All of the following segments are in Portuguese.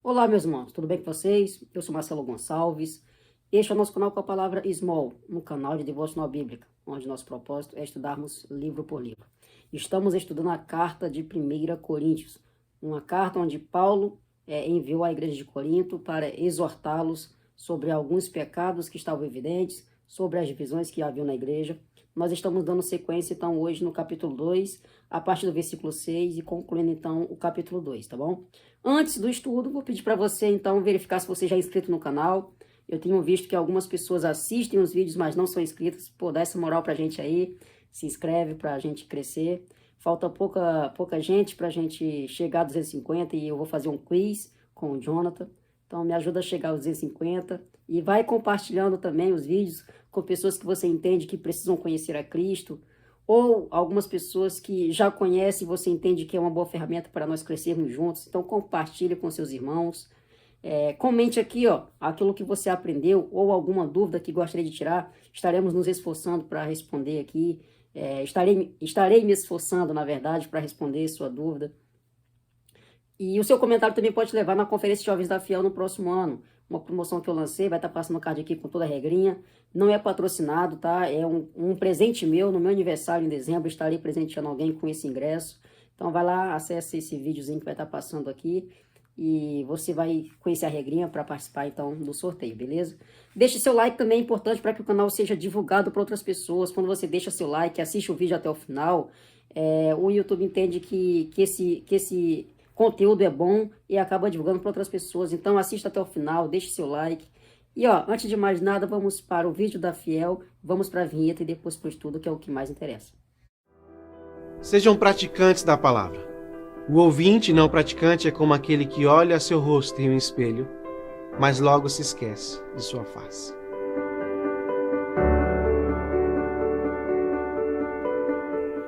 Olá, meus irmãos, tudo bem com vocês? Eu sou Marcelo Gonçalves. Este é o nosso canal com a palavra Small, um canal de devocional bíblica, onde nosso propósito é estudarmos livro por livro. Estamos estudando a carta de 1 Coríntios, uma carta onde Paulo enviou à igreja de Corinto para exortá-los sobre alguns pecados que estavam evidentes, sobre as divisões que haviam na igreja. Nós estamos dando sequência, então, hoje no capítulo 2, a partir do versículo 6 e concluindo, então, o capítulo 2, tá bom? Antes do estudo, vou pedir para você, então, verificar se você já é inscrito no canal. Eu tenho visto que algumas pessoas assistem os vídeos, mas não são inscritas. Pô, dá essa moral pra gente aí, se inscreve pra gente crescer. Falta pouca gente pra gente chegar a 250 e eu vou fazer um quiz com o Jonathan. Então, me ajuda a chegar aos 250 e vai compartilhando também os vídeos com pessoas que você entende que precisam conhecer a Cristo, ou algumas pessoas que já conhecem e você entende que é uma boa ferramenta para nós crescermos juntos. Então, compartilhe com seus irmãos. Comente aqui, ó, aquilo que você aprendeu ou alguma dúvida que gostaria de tirar. Estaremos nos esforçando para responder aqui. Estarei me esforçando, na verdade, para responder sua dúvida. E o seu comentário também pode levar na Conferência de Jovens da Fiel no próximo ano. Uma promoção que eu lancei, vai estar passando o card aqui com toda a regrinha. Não é patrocinado, tá? É um presente meu, no meu aniversário em dezembro, estarei presenteando alguém com esse ingresso. Então vai lá, acesse esse videozinho que vai estar passando aqui e você vai conhecer a regrinha para participar, então, do sorteio, beleza? Deixe seu like também, é importante para que o canal seja divulgado para outras pessoas. Quando você deixa seu like, assiste o vídeo até o final, o YouTube entende que esse conteúdo é bom e acaba divulgando para outras pessoas. Então assista até o final, deixe seu like. E ó, antes de mais nada, vamos para o vídeo da Fiel, vamos para a vinheta e depois para o estudo, que é o que mais interessa. Sejam praticantes da palavra. O ouvinte não praticante é como aquele que olha seu rosto em um espelho, mas logo se esquece de sua face.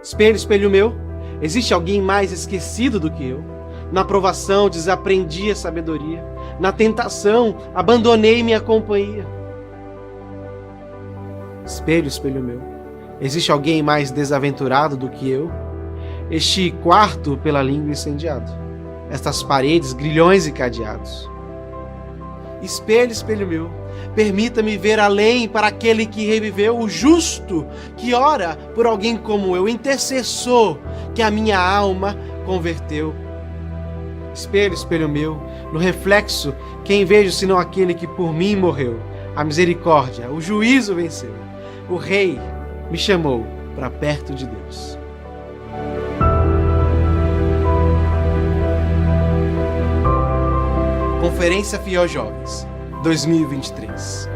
Espelho, espelho meu, existe alguém mais esquecido do que eu? Na provação desaprendi a sabedoria, na tentação abandonei minha companhia. Espelho, espelho meu, existe alguém mais desaventurado do que eu? Este quarto pela língua incendiado, estas paredes grilhões e cadeados. Espelho, espelho meu, permita-me ver além para aquele que reviveu, o justo que ora por alguém como eu, intercessor que a minha alma converteu. Espelho, espelho meu, no reflexo, quem vejo senão aquele que por mim morreu? A misericórdia, o juízo venceu. O Rei me chamou para perto de Deus. Conferência Fiel Jovens, 2023.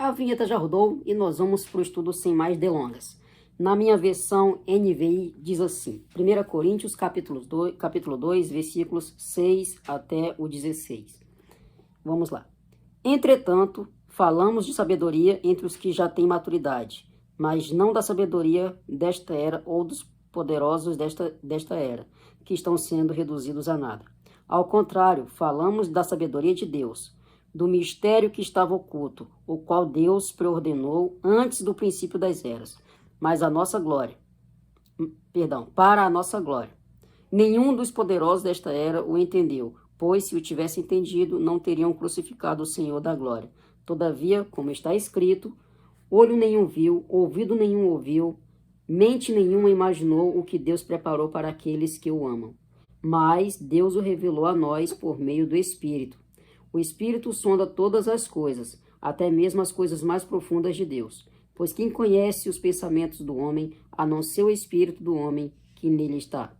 A vinheta já rodou e nós vamos para o estudo sem mais delongas. Na minha versão NVI diz assim, 1 Coríntios capítulo 2, versículos 6 até o 16. Vamos lá. Entretanto, falamos de sabedoria entre os que já têm maturidade, mas não da sabedoria desta era ou dos poderosos desta era, que estão sendo reduzidos a nada. Ao contrário, falamos da sabedoria de Deus, do mistério que estava oculto, o qual Deus preordenou antes do princípio das eras, para a nossa glória. Nenhum dos poderosos desta era o entendeu, pois se o tivesse entendido, não teriam crucificado o Senhor da glória. Todavia, como está escrito, olho nenhum viu, ouvido nenhum ouviu, mente nenhuma imaginou o que Deus preparou para aqueles que o amam. Mas Deus o revelou a nós por meio do Espírito. O Espírito sonda todas as coisas, até mesmo as coisas mais profundas de Deus. Pois quem conhece os pensamentos do homem, a não ser o Espírito do homem que nele está?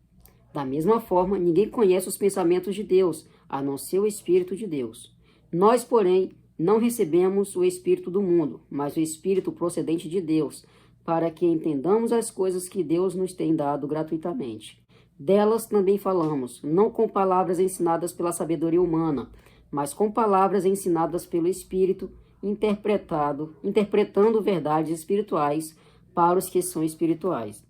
Da mesma forma, ninguém conhece os pensamentos de Deus, a não ser o Espírito de Deus. Nós, porém, Não recebemos o Espírito do mundo, mas o Espírito procedente de Deus, para que entendamos as coisas que Deus nos tem dado gratuitamente. Delas também falamos, não com palavras ensinadas pela sabedoria humana, mas com palavras ensinadas pelo Espírito, interpretando verdades espirituais para os que são espirituais.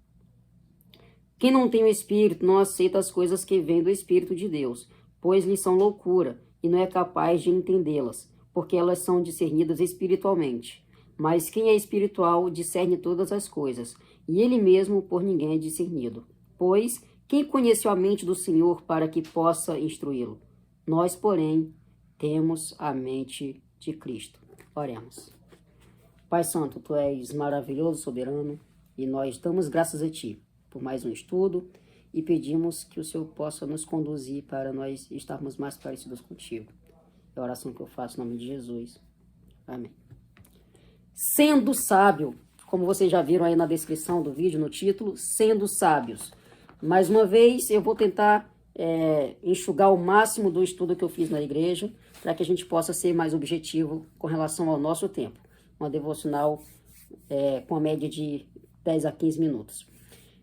Quem não tem o Espírito não aceita as coisas que vêm do Espírito de Deus, pois lhes são loucura, e não é capaz de entendê-las, porque elas são discernidas espiritualmente. Mas quem é espiritual discerne todas as coisas, e ele mesmo por ninguém é discernido. Pois quem conheceu a mente do Senhor para que possa instruí-lo? Nós, porém, temos a mente de Cristo. Oremos. Pai Santo, Tu és maravilhoso, soberano, e nós damos graças a Ti por mais um estudo e pedimos que o Senhor possa nos conduzir para nós estarmos mais parecidos contigo. É a oração que eu faço em nome de Jesus. Amém. Sendo sábio, como vocês já viram aí na descrição do vídeo, no título, sendo sábios. Mais uma vez, eu vou tentar enxugar o máximo do estudo que eu fiz na igreja, para que a gente possa ser mais objetivo com relação ao nosso tempo. Uma devocional com a média de 10 a 15 minutos.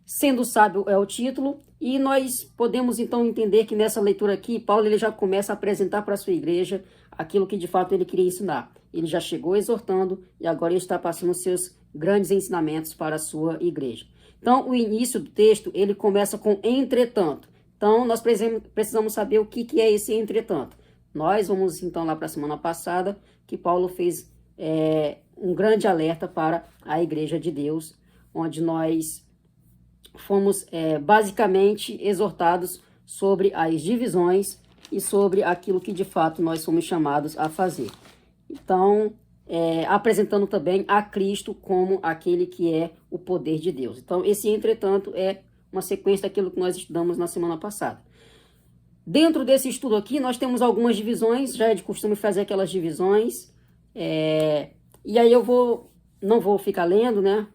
Sendo sábio é o título, e nós podemos então entender que nessa leitura aqui, Paulo ele já começa a apresentar para a sua igreja aquilo que de fato ele queria ensinar. Ele já chegou exortando e agora ele está passando os seus grandes ensinamentos para a sua igreja. Então, o início do texto, ele começa com entretanto. Então, nós precisamos saber o que é esse entretanto. Nós vamos então lá para a semana passada, que Paulo fez um grande alerta para a igreja de Deus, onde nós fomos basicamente exortados sobre as divisões e sobre aquilo que de fato nós somos chamados a fazer. Então, apresentando também a Cristo como aquele que é o poder de Deus. Então, esse entretanto é uma sequência daquilo que nós estudamos na semana passada. Dentro desse estudo aqui, nós temos algumas divisões, já é de costume fazer aquelas divisões, e aí não vou ficar lendo, né?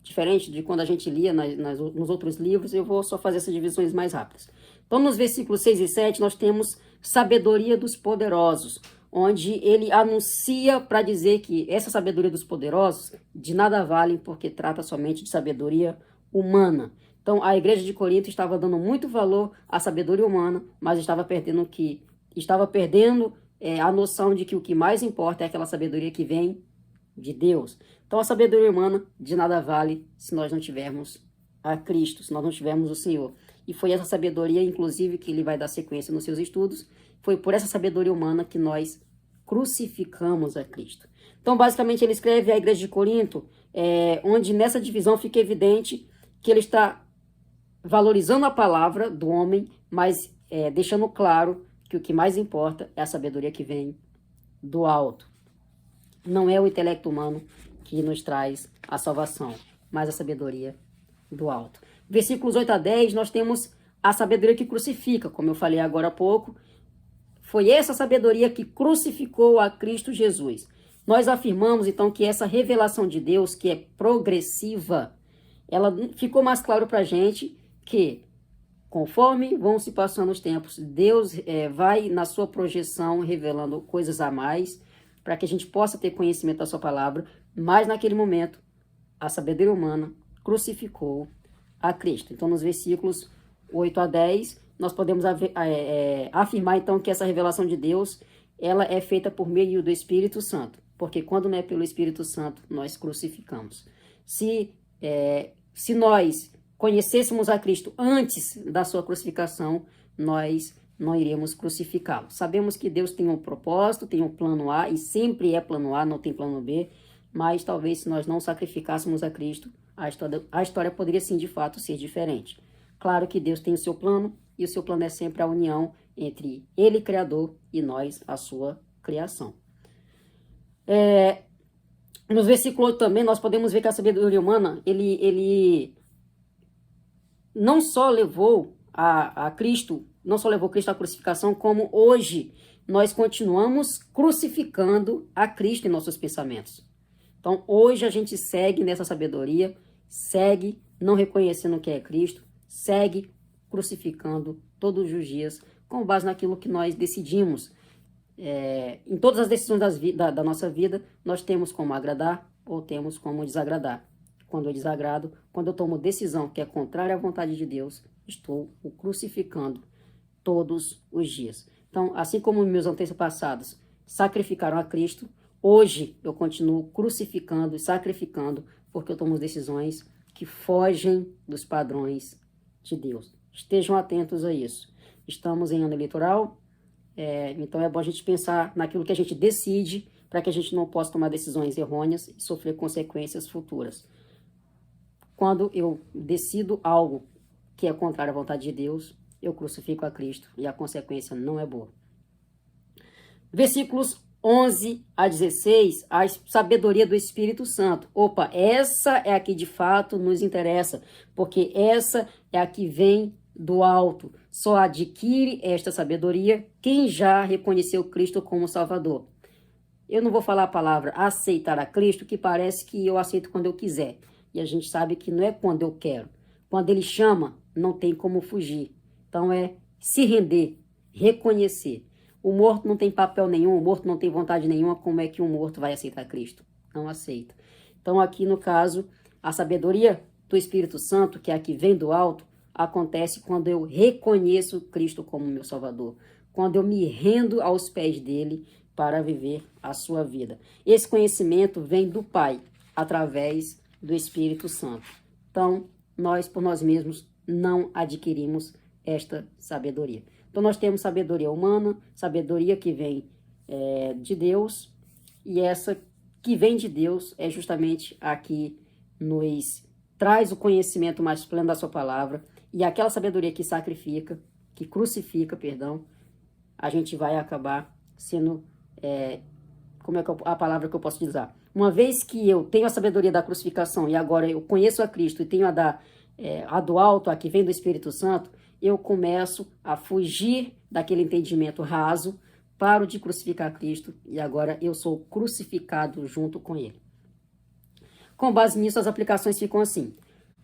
Diferente de quando a gente lia nos outros livros, eu vou só fazer essas divisões mais rápidas. Então, nos versículos 6 e 7, nós temos sabedoria dos poderosos, onde ele anuncia para dizer que essa sabedoria dos poderosos de nada vale, porque trata somente de sabedoria humana. Então, a igreja de Corinto estava dando muito valor à sabedoria humana, mas estava perdendo a noção de que o que mais importa é aquela sabedoria que vem de Deus. Então, a sabedoria humana de nada vale se nós não tivermos a Cristo, se nós não tivermos o Senhor. E foi essa sabedoria, inclusive, que ele vai dar sequência nos seus estudos. Foi por essa sabedoria humana que nós crucificamos a Cristo. Então, basicamente, ele escreve à igreja de Corinto, onde nessa divisão fica evidente que ele está valorizando a palavra do homem, mas deixando claro que o que mais importa é a sabedoria que vem do alto. Não é o intelecto humano que nos traz a salvação, mas a sabedoria do alto. Versículos 8 a 10, nós temos a sabedoria que crucifica, como eu falei agora há pouco. Foi essa sabedoria que crucificou a Cristo Jesus. Nós afirmamos, então, que essa revelação de Deus, que é progressiva, ela ficou mais claro para a gente que, conforme vão se passando os tempos, Deus vai, na sua projeção, revelando coisas a mais, para que a gente possa ter conhecimento da sua palavra, mas naquele momento, a sabedoria humana crucificou a Cristo. Então, nos versículos 8 a 10, nós podemos afirmar, então, que essa revelação de Deus, ela é feita por meio do Espírito Santo, porque quando não é pelo Espírito Santo, nós crucificamos. Se nós conhecêssemos a Cristo antes da sua crucificação, nós não iríamos crucificá-lo. Sabemos que Deus tem um propósito, tem um plano A, e sempre é plano A, não tem plano B, mas talvez se nós não sacrificássemos a Cristo, a história poderia sim, de fato, ser diferente. Claro que Deus tem o seu plano, e o seu plano é sempre a união entre Ele, Criador, e nós, a sua criação. Nos versículos 8 também, nós podemos ver que a sabedoria humana, ele não só levou a Cristo, não só levou Cristo à crucificação, como hoje nós continuamos crucificando a Cristo em nossos pensamentos. Então, hoje a gente segue nessa sabedoria, segue não reconhecendo o que é Cristo, segue crucificando todos os dias, com base naquilo que nós decidimos. em todas as decisões da nossa vida, nós temos como agradar ou temos como desagradar. Quando eu desagrado, quando eu tomo decisão que é contrária à vontade de Deus, estou o crucificando todos os dias. Então, assim como meus antepassados sacrificaram a Cristo, hoje eu continuo crucificando e sacrificando porque eu tomo decisões que fogem dos padrões de Deus. Estejam atentos a isso. Estamos em ano eleitoral, então é bom a gente pensar naquilo que a gente decide para que a gente não possa tomar decisões errôneas e sofrer consequências futuras. Quando eu decido algo que é contrário à vontade de Deus, eu crucifico a Cristo e a consequência não é boa. Versículos 11 a 16, a sabedoria do Espírito Santo. Opa, essa é a que de fato nos interessa, porque essa é a que vem do alto. Só adquire esta sabedoria quem já reconheceu Cristo como Salvador. Eu não vou falar a palavra aceitar a Cristo, que parece que eu aceito quando eu quiser. E a gente sabe que não é quando eu quero. Quando Ele chama, não tem como fugir. Então é se render, reconhecer. O morto não tem papel nenhum, o morto não tem vontade nenhuma, como é que um morto vai aceitar Cristo? Não aceita. Então aqui no caso, a sabedoria do Espírito Santo, que é a que vem do alto, acontece quando eu reconheço Cristo como meu Salvador, quando eu me rendo aos pés dele para viver a sua vida. Esse conhecimento vem do Pai, através do Espírito Santo. Então, nós, por nós mesmos, não adquirimos esta sabedoria. Então, nós temos sabedoria humana, sabedoria que vem de Deus, e essa que vem de Deus é justamente a que nos traz o conhecimento mais pleno da sua palavra, e aquela sabedoria que sacrifica, que crucifica, perdão, a gente vai acabar sendo, como é que a palavra que eu posso usar? Uma vez que eu tenho a sabedoria da crucificação e agora eu conheço a Cristo e tenho a do alto, a que vem do Espírito Santo, eu começo a fugir daquele entendimento raso, paro de crucificar Cristo e agora eu sou crucificado junto com Ele. Com base nisso, as aplicações ficam assim.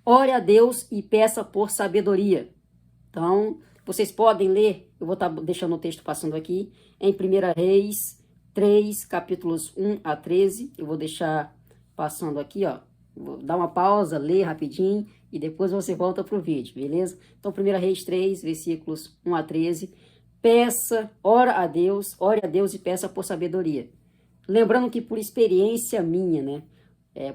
Ore a Deus e peça por sabedoria. Então, vocês podem ler, eu vou estar deixando o texto passando aqui, em 1 Reis 3, capítulos 1 a 13. Eu vou deixar passando aqui, ó. Vou dar uma pausa, ler rapidinho e depois você volta para o vídeo, beleza? Então, 1 Reis 3, versículos 1 a 13. Ore a Deus e peça por sabedoria. Lembrando que por experiência minha, né?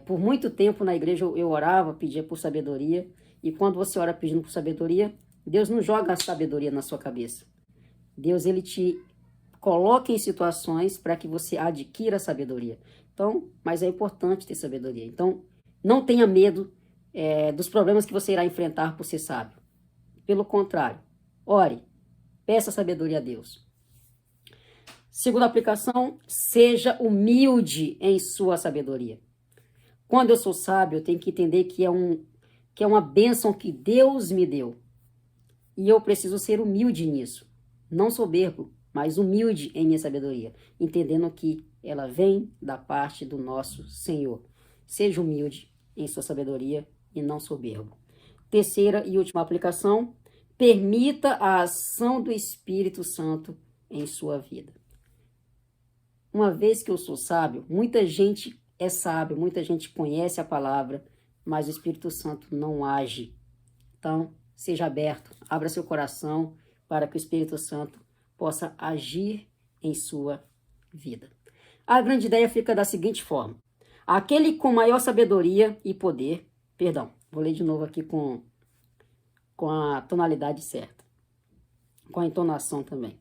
Por muito tempo na igreja eu orava, pedia por sabedoria. E quando você ora pedindo por sabedoria, Deus não joga a sabedoria na sua cabeça. Deus, Ele te coloca em situações para que você adquira sabedoria. Então, mas é importante ter sabedoria. Então, não tenha medo dos problemas que você irá enfrentar por ser sábio. Pelo contrário, ore, peça sabedoria a Deus. Segunda aplicação, seja humilde em sua sabedoria. Quando eu sou sábio, eu tenho que entender que é uma bênção que Deus me deu. E eu preciso ser humilde nisso. Não soberbo, mas humilde em minha sabedoria. Entendendo que ela vem da parte do nosso Senhor. Seja humilde em sua sabedoria e não soberbo. Terceira e última aplicação, permita a ação do Espírito Santo em sua vida. Uma vez que eu sou sábio, muita gente é sábio, muita gente conhece a palavra, mas o Espírito Santo não age. Então, seja aberto, abra seu coração para que o Espírito Santo possa agir em sua vida. A grande ideia fica da seguinte forma. Aquele com maior sabedoria e poder, vou ler de novo aqui com a tonalidade certa, com a entonação também.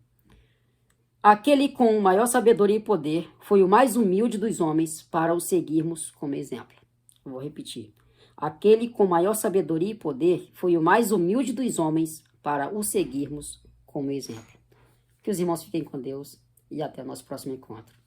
Aquele com maior sabedoria e poder foi o mais humilde dos homens para o seguirmos como exemplo. Vou repetir. Aquele com maior sabedoria e poder foi o mais humilde dos homens para o seguirmos como exemplo. Que os irmãos fiquem com Deus e até o nosso próximo encontro.